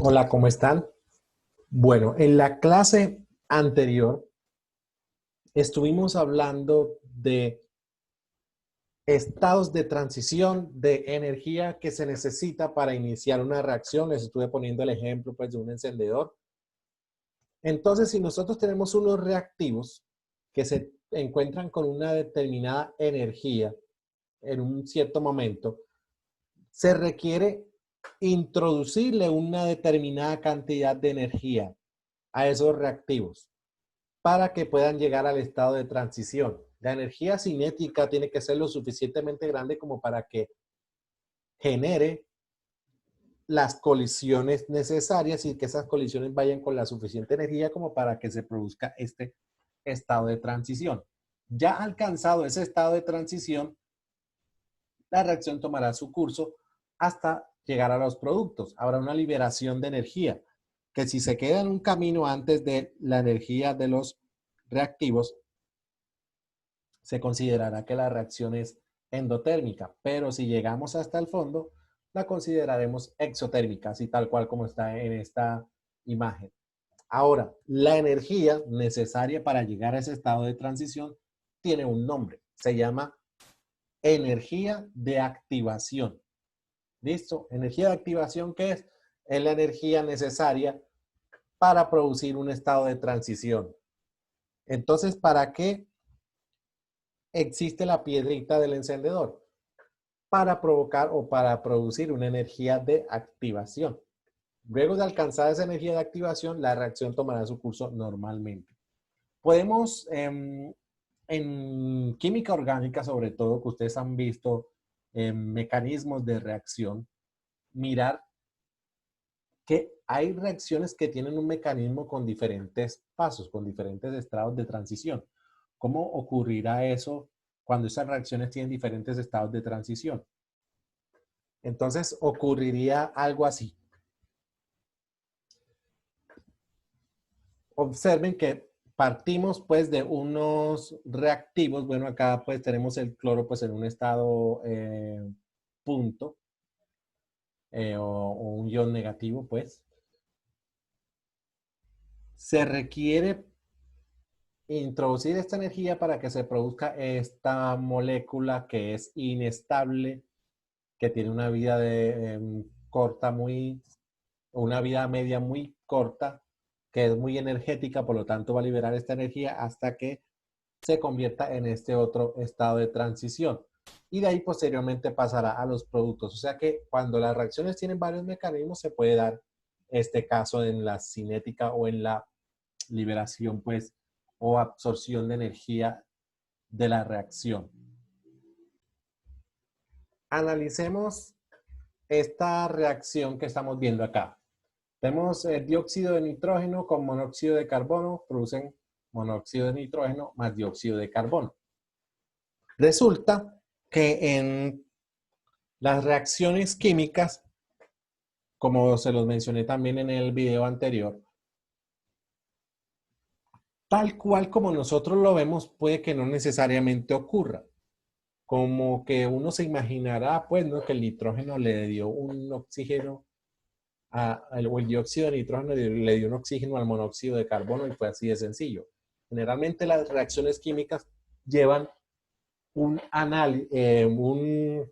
Hola, ¿cómo están? Bueno, en la clase anterior estuvimos hablando de estados de transición de energía que se necesita para iniciar una reacción. Les estuve poniendo el ejemplo pues, de un encendedor. Entonces, si nosotros tenemos unos reactivos que se encuentran con una determinada energía en un cierto momento, se requiere introducirle una determinada cantidad de energía a esos reactivos para que puedan llegar al estado de transición. La energía cinética tiene que ser lo suficientemente grande como para que genere las colisiones necesarias y que esas colisiones vayan con la suficiente energía como para que se produzca este estado de transición. Ya alcanzado ese estado de transición, la reacción tomará su curso hasta llegar a los productos. Habrá una liberación de energía, que si se queda en un camino antes de la energía de los reactivos, se considerará que la reacción es endotérmica, pero si llegamos hasta el fondo, la consideraremos exotérmica, así tal cual como está en esta imagen. Ahora, la energía necesaria para llegar a ese estado de transición tiene un nombre, se llama energía de activación. ¿Listo? Energía de activación, ¿qué es? Es la energía necesaria para producir un estado de transición. Entonces, ¿para qué existe la piedrita del encendedor? Para provocar o para producir una energía de activación. Luego de alcanzar esa energía de activación, la reacción tomará su curso normalmente. Podemos, en química orgánica sobre todo, que ustedes han visto mecanismos de reacción, mirar que hay reacciones que tienen un mecanismo con diferentes pasos, con diferentes estados de transición. ¿Cómo ocurrirá eso cuando esas reacciones tienen diferentes estados de transición? Entonces ocurriría algo así. Observen que partimos pues de unos reactivos. Bueno, acá pues tenemos el cloro pues en un estado punto o un ion negativo pues. Se requiere introducir esta energía para que se produzca esta molécula que es inestable, que tiene una vida de corta muy, una vida media muy corta, que es muy energética, por lo tanto va a liberar esta energía hasta que se convierta en este otro estado de transición. Y de ahí posteriormente pasará a los productos. O sea que cuando las reacciones tienen varios mecanismos, se puede dar este caso en la cinética o en la liberación, pues, o absorción de energía de la reacción. Analicemos esta reacción que estamos viendo acá. Tenemos dióxido de nitrógeno con monóxido de carbono, producen monóxido de nitrógeno más dióxido de carbono. Resulta que en las reacciones químicas, como se los mencioné también en el video anterior, tal cual como nosotros lo vemos, puede que no necesariamente ocurra. Como que uno se imaginará, pues, ¿no? Que el nitrógeno le dio un oxígeno, o el dióxido de nitrógeno le dio un oxígeno al monóxido de carbono y fue así de sencillo. Generalmente las reacciones químicas llevan un análisis, un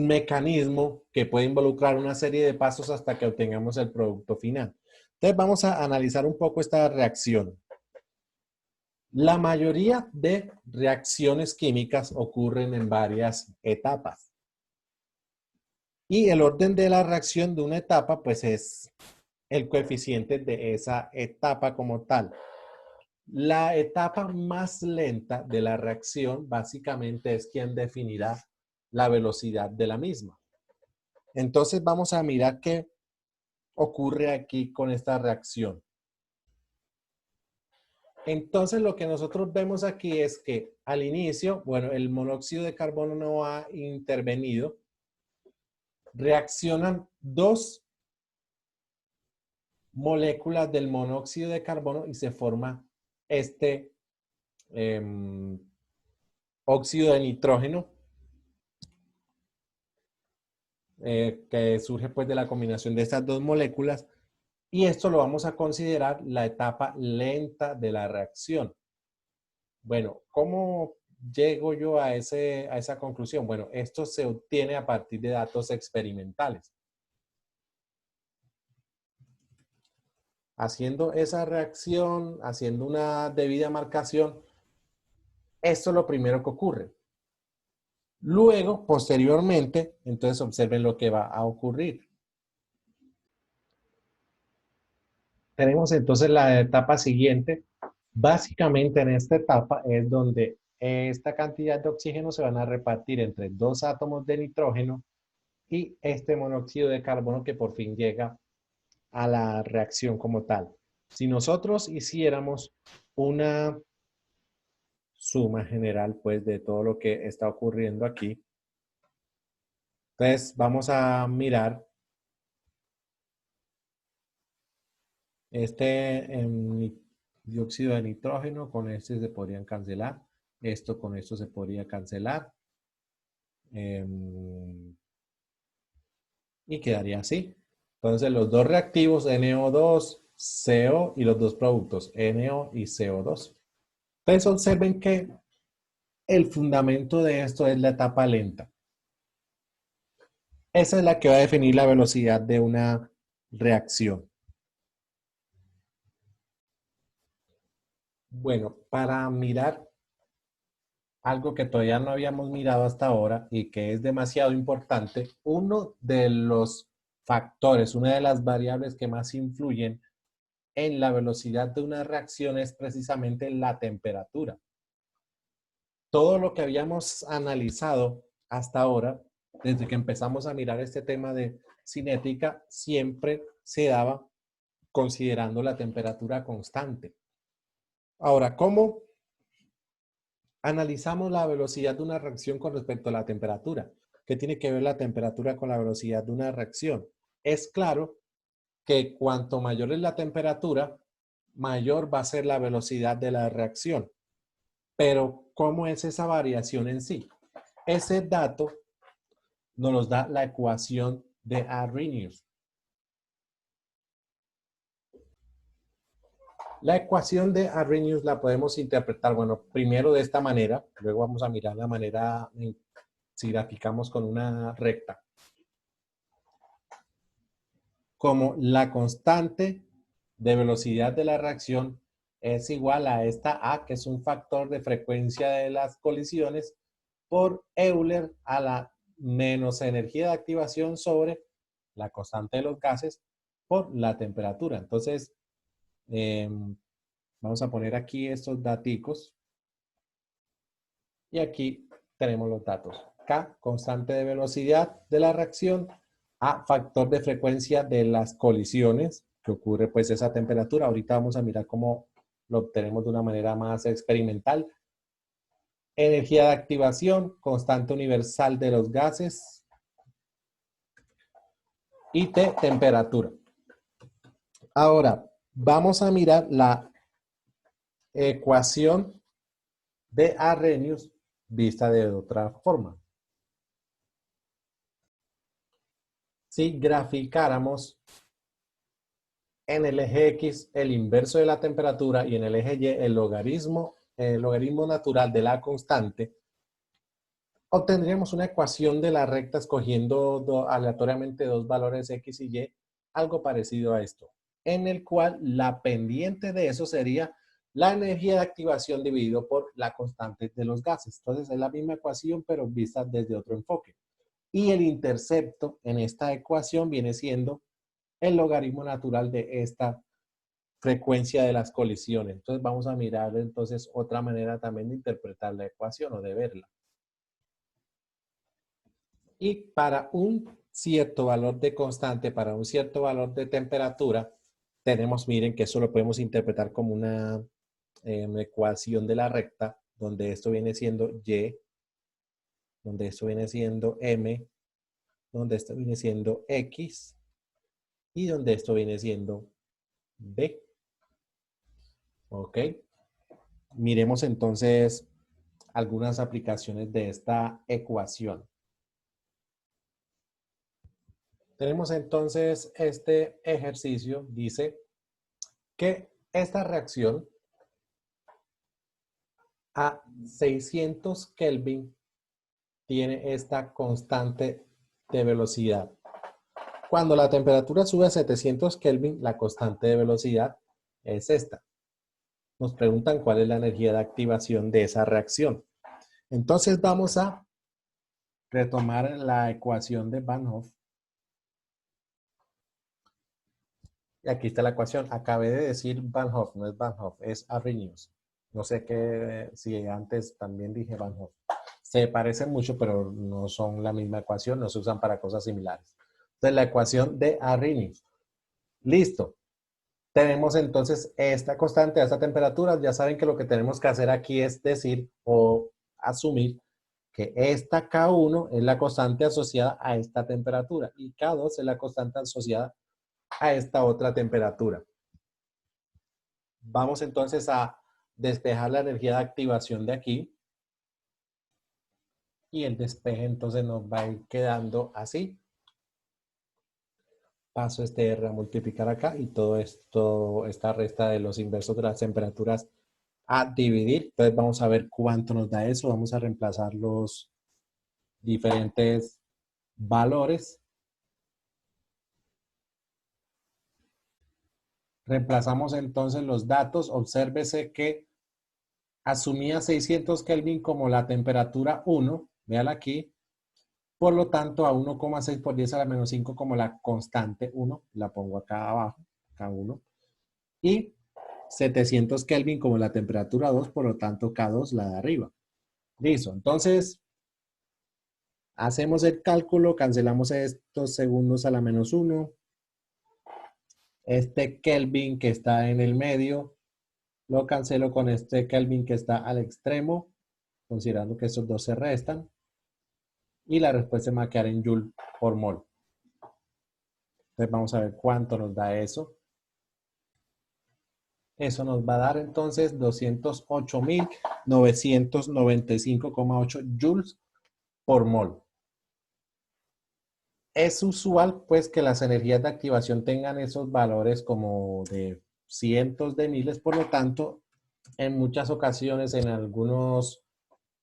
mecanismo que puede involucrar una serie de pasos hasta que obtengamos el producto final. Entonces vamos a analizar un poco esta reacción. La mayoría de reacciones químicas ocurren en varias etapas. Y el orden de la reacción de una etapa, pues es el coeficiente de esa etapa como tal. La etapa más lenta de la reacción básicamente es quien definirá la velocidad de la misma. Entonces vamos a mirar qué ocurre aquí con esta reacción. Entonces lo que nosotros vemos aquí es que al inicio, bueno, el monóxido de carbono no ha intervenido. Reaccionan dos moléculas del monóxido de carbono y se forma este eh, óxido de nitrógeno. que surge pues de la combinación de estas dos moléculas, y esto lo vamos a considerar la etapa lenta de la reacción. Bueno, ¿cómo llego yo a esa conclusión? Bueno, esto se obtiene a partir de datos experimentales. Haciendo esa reacción, haciendo una debida marcación, esto es lo primero que ocurre. Luego, posteriormente, entonces observen lo que va a ocurrir. Tenemos entonces la etapa siguiente. Básicamente en esta etapa es donde esta cantidad de oxígeno se van a repartir entre dos átomos de nitrógeno y este monóxido de carbono que por fin llega a la reacción como tal. Si nosotros hiciéramos una suma general pues de todo lo que está ocurriendo aquí, entonces vamos a mirar este dióxido de nitrógeno con este se podrían cancelar, esto con esto se podría cancelar y quedaría así. Entonces los dos reactivos NO2, CO y los dos productos NO y CO2. Entonces observen que el fundamento de esto es la etapa lenta. Esa es la que va a definir la velocidad de una reacción. Bueno, para mirar algo que todavía no habíamos mirado hasta ahora y que es demasiado importante, uno de los factores, una de las variables que más influyen en la velocidad de una reacción es precisamente la temperatura. Todo lo que habíamos analizado hasta ahora, desde que empezamos a mirar este tema de cinética, siempre se daba considerando la temperatura constante. Ahora, ¿cómo analizamos la velocidad de una reacción con respecto a la temperatura? ¿Qué tiene que ver la temperatura con la velocidad de una reacción? Es claro que cuanto mayor es la temperatura, mayor va a ser la velocidad de la reacción. Pero, ¿cómo es esa variación en sí? Ese dato nos da la ecuación de Arrhenius. La ecuación de Arrhenius la podemos interpretar, bueno, primero de esta manera, luego vamos a mirar la manera si graficamos con una recta, como la constante de velocidad de la reacción es igual a esta A, que es un factor de frecuencia de las colisiones, por Euler a la menos energía de activación sobre la constante de los gases por la temperatura. Entonces, vamos a poner aquí estos daticos. Y aquí tenemos los datos. K, constante de velocidad de la reacción. A, factor de frecuencia de las colisiones, que ocurre pues esa temperatura. Ahorita vamos a mirar cómo lo obtenemos de una manera más experimental. Energía de activación, constante universal de los gases. Y T, temperatura. Ahora, vamos a mirar la ecuación de Arrhenius vista de otra forma. Si graficáramos en el eje X el inverso de la temperatura y en el eje Y el logaritmo natural de la constante, obtendríamos una ecuación de la recta escogiendo aleatoriamente dos valores X y Y, algo parecido a esto, en el cual la pendiente de eso sería la energía de activación dividido por la constante de los gases. Entonces es la misma ecuación, pero vista desde otro enfoque. Y el intercepto en esta ecuación viene siendo el logaritmo natural de esta frecuencia de las colisiones. Entonces vamos a mirar entonces otra manera también de interpretar la ecuación o de verla. Y para un cierto valor de constante, para un cierto valor de temperatura, tenemos, miren que eso lo podemos interpretar como una ecuación de la recta, donde esto viene siendo Y, donde esto viene siendo M, donde esto viene siendo X y donde esto viene siendo B. ¿Ok? Miremos entonces algunas aplicaciones de esta ecuación. Tenemos entonces este ejercicio, dice que esta reacción a 600 Kelvin tiene esta constante de velocidad. Cuando la temperatura sube a 700 Kelvin, la constante de velocidad es esta. Nos preguntan cuál es la energía de activación de esa reacción. Entonces vamos a retomar la ecuación de Van Hoff. Y aquí está la ecuación. Acabé de decir Van Hoff, no es Van Hoff, es Arrhenius. No sé qué, si antes también dije Van Hoff. Se parecen mucho, pero no son la misma ecuación, no se usan para cosas similares. Entonces, la ecuación de Arrhenius. Listo. Tenemos entonces esta constante a esta temperatura. Ya saben que lo que tenemos que hacer aquí es decir o asumir que esta K1 es la constante asociada a esta temperatura y K2 es la constante asociada a esta otra temperatura. Vamos entonces a despejar la energía de activación de aquí. Y el despeje entonces nos va a ir quedando así. Paso este R a multiplicar acá y todo esto, esta resta de los inversos de las temperaturas a dividir. Entonces vamos a ver cuánto nos da eso. Vamos a reemplazar los diferentes valores. Reemplazamos entonces los datos. Obsérvese que asumía 600 Kelvin como la temperatura 1. Véala aquí. Por lo tanto, a 1,6 por 10 a la menos 5 como la constante 1. La pongo acá abajo, acá 1. Y 700 Kelvin como la temperatura 2, por lo tanto K2 la de arriba. Listo. Entonces, hacemos el cálculo, cancelamos estos segundos a la menos 1. Este Kelvin que está en el medio, lo cancelo con este Kelvin que está al extremo, considerando que estos dos se restan. Y la respuesta me va a quedar en Joule por mol. Entonces vamos a ver cuánto nos da eso. Eso nos va a dar entonces 208.995,8 joules por mol. Es usual pues que las energías de activación tengan esos valores como de cientos de miles, por lo tanto, en muchas ocasiones, en algunos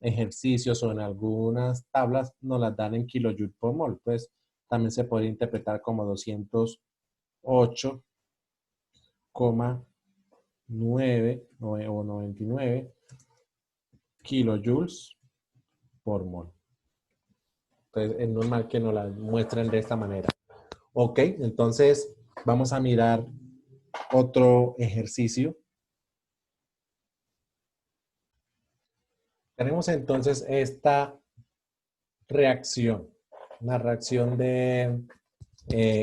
ejercicios o en algunas tablas, nos las dan en kilojoules por mol. Pues también se puede interpretar como 208,9 o 99 kilojoules por mol. Entonces es normal que nos las muestren de esta manera. Ok, entonces vamos a mirar otro ejercicio. Tenemos entonces esta reacción, una reacción de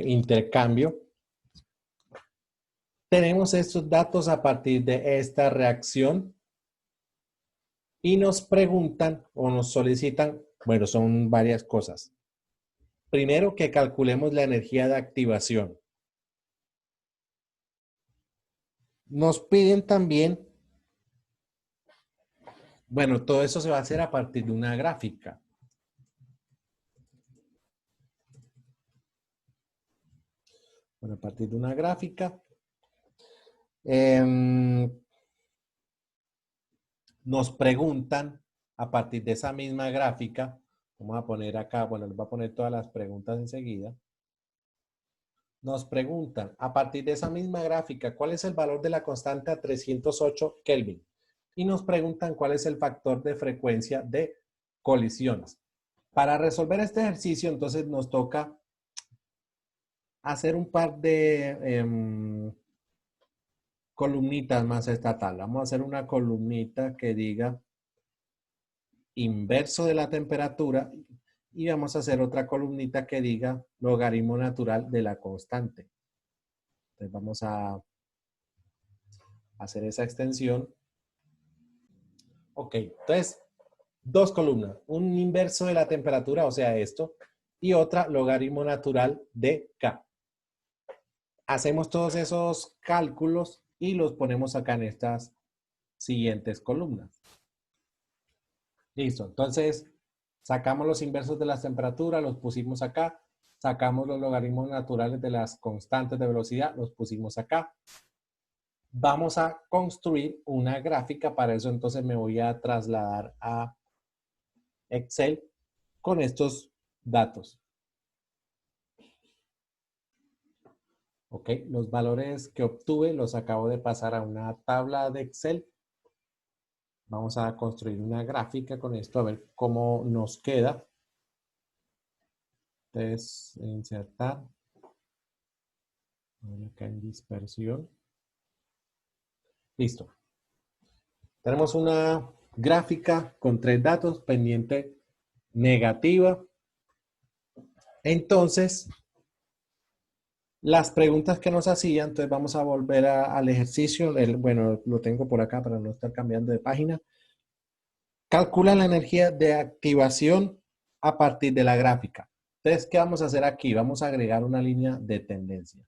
intercambio. Tenemos estos datos a partir de esta reacción y nos preguntan o nos solicitan, bueno, son varias cosas. Primero, que calculemos la energía de activación. Nos piden también, bueno, todo eso se va a hacer a partir de una gráfica. Bueno, a partir de una gráfica. Nos preguntan a partir de esa misma gráfica, vamos a poner acá, bueno, les voy a poner todas las preguntas enseguida. Nos preguntan a partir de esa misma gráfica, ¿cuál es el valor de la constante a 308 Kelvin? Y nos preguntan cuál es el factor de frecuencia de colisiones. Para resolver este ejercicio, entonces nos toca hacer un par de columnitas más esta tabla. Vamos a hacer una columnita que diga inverso de la temperatura y vamos a hacer otra columnita que diga logaritmo natural de la constante. Entonces vamos a hacer esa extensión. Ok, entonces dos columnas, un inverso de la temperatura, o sea esto, y otra logaritmo natural de K. Hacemos todos esos cálculos y los ponemos acá en estas siguientes columnas. Listo, entonces sacamos los inversos de las temperaturas, los pusimos acá, Sacamos los logaritmos naturales de las constantes de velocidad, los pusimos acá. Vamos a construir una gráfica, para eso entonces me voy a trasladar a Excel con estos datos. Ok, los valores que obtuve los acabo de pasar a una tabla de Excel. Vamos a construir una gráfica con esto, a ver cómo nos queda. Entonces, insertar. Acá en dispersión. Listo. Tenemos una gráfica con 3 datos, pendiente negativa. Entonces, las preguntas que nos hacían, entonces vamos a volver al ejercicio. Bueno, lo tengo por acá para no estar cambiando de página. Calcula la energía de activación a partir de la gráfica. Entonces, ¿qué vamos a hacer aquí? Vamos a agregar una línea de tendencia.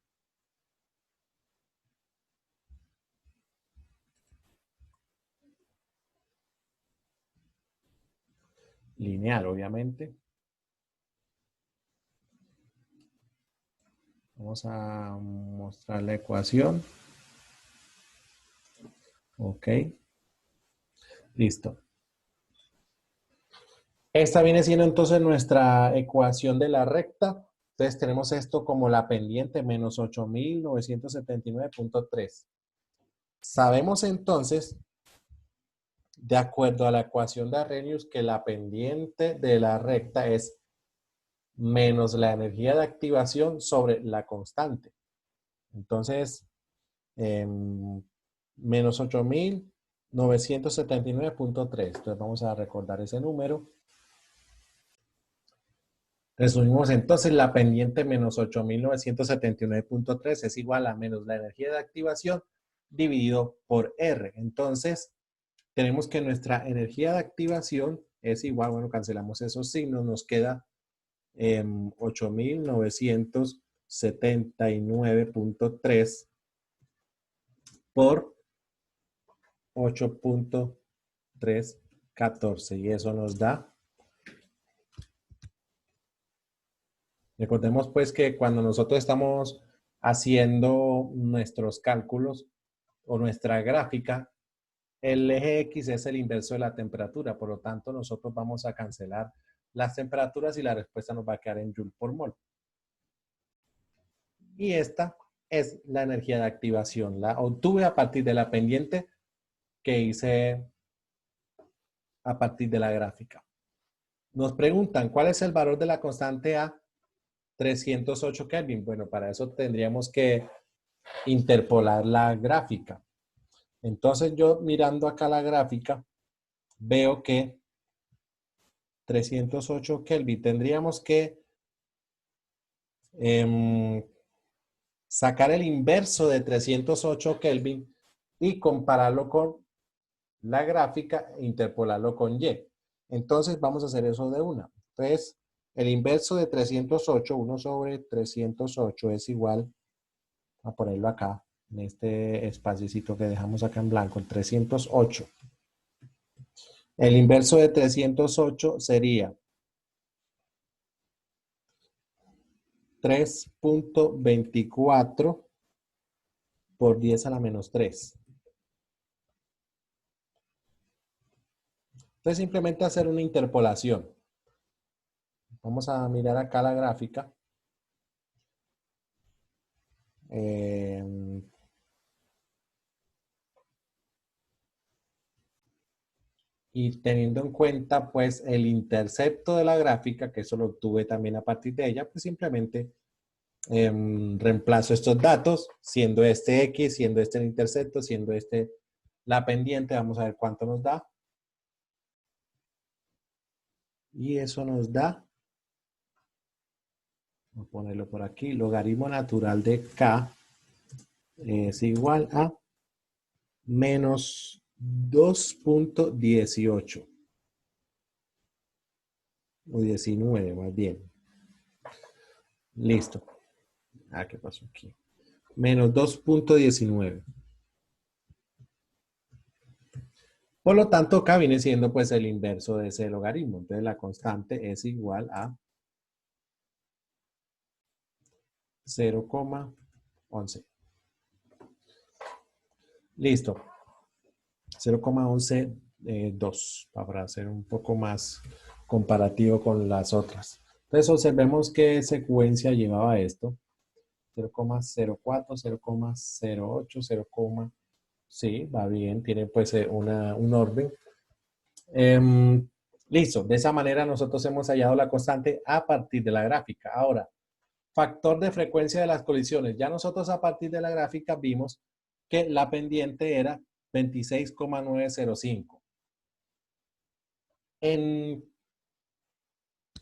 Lineal, obviamente. Vamos a mostrar la ecuación. Ok. Listo. Esta viene siendo entonces nuestra ecuación de la recta. Entonces tenemos esto como la pendiente menos 8.979.3. Sabemos entonces, de acuerdo a la ecuación de Arrhenius, que la pendiente de la recta es menos la energía de activación sobre la constante. Entonces, menos 8.979.3. Entonces vamos a recordar ese número. Resumimos entonces, la pendiente menos 8.979.3 es igual a menos la energía de activación dividido por R. Entonces, tenemos que nuestra energía de activación es igual, bueno, cancelamos esos signos, nos queda 8.979.3 por 8.314 y eso nos da. Recordemos pues que cuando nosotros estamos haciendo nuestros cálculos o nuestra gráfica, el eje X es el inverso de la temperatura, por lo tanto nosotros vamos a cancelar las temperaturas y la respuesta nos va a quedar en Joule por mol. Y esta es la energía de activación. La obtuve a partir de la pendiente que hice a partir de la gráfica. Nos preguntan, ¿cuál es el valor de la constante A? 308 Kelvin. Bueno, para eso tendríamos que interpolar la gráfica. Entonces yo mirando acá la gráfica, veo que 308 Kelvin, tendríamos que sacar el inverso de 308 Kelvin y compararlo con la gráfica e interpolarlo con Y. Entonces vamos a hacer eso de una. Entonces, el inverso de 308, 1 sobre 308 es igual a ponerlo acá, en este espaciocito que dejamos acá en blanco, el 308. El inverso de 308 sería 3.24 por 10 a la menos 3. Entonces simplemente hacer una interpolación. Vamos a mirar acá la gráfica. Y teniendo en cuenta pues el intercepto de la gráfica, que eso lo obtuve también a partir de ella, pues simplemente reemplazo estos datos, siendo este X, siendo este el intercepto, siendo este la pendiente. Vamos a ver cuánto nos da. Y eso nos da, voy a ponerlo por aquí, logaritmo natural de K es igual a menos 2.18 o 19 más bien. Listo. ¿Qué pasó aquí? Menos 2.19. Por lo tanto, acá viene siendo pues el inverso de ese logaritmo. Entonces la constante es igual a 0,11. Listo. 0,11, para hacer un poco más comparativo con las otras. Entonces observemos qué secuencia llevaba esto. 0,04, 0,08, 0, sí, va bien, tiene pues un orden. Listo, de esa manera nosotros hemos hallado la constante a partir de la gráfica. Ahora, factor de frecuencia de las colisiones. Ya nosotros a partir de la gráfica vimos que la pendiente era 26,905. En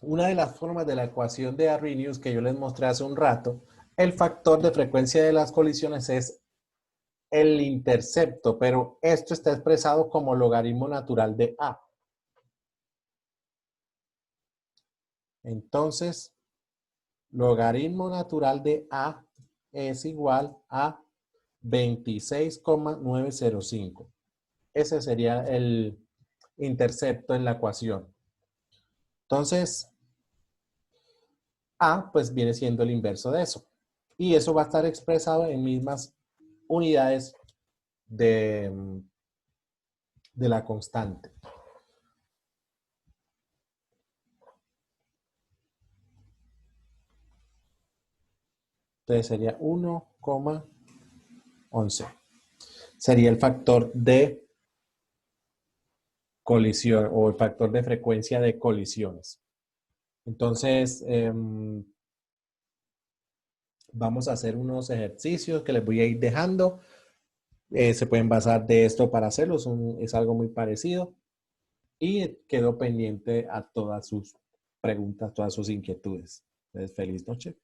una de las formas de la ecuación de Arrhenius que yo les mostré hace un rato, el factor de frecuencia de las colisiones es el intercepto, pero esto está expresado como logaritmo natural de A. Entonces, logaritmo natural de A es igual a 26,905. Ese sería el intercepto en la ecuación. Entonces, A pues viene siendo el inverso de eso. Y eso va a estar expresado en mismas unidades de la constante. Entonces sería 1,11. Sería el factor de colisión o el factor de frecuencia de colisiones. Entonces, vamos a hacer unos ejercicios que les voy a ir dejando. Se pueden basar de esto para hacerlo, es algo muy parecido. Y quedo pendiente a todas sus preguntas, todas sus inquietudes. Entonces, feliz noche.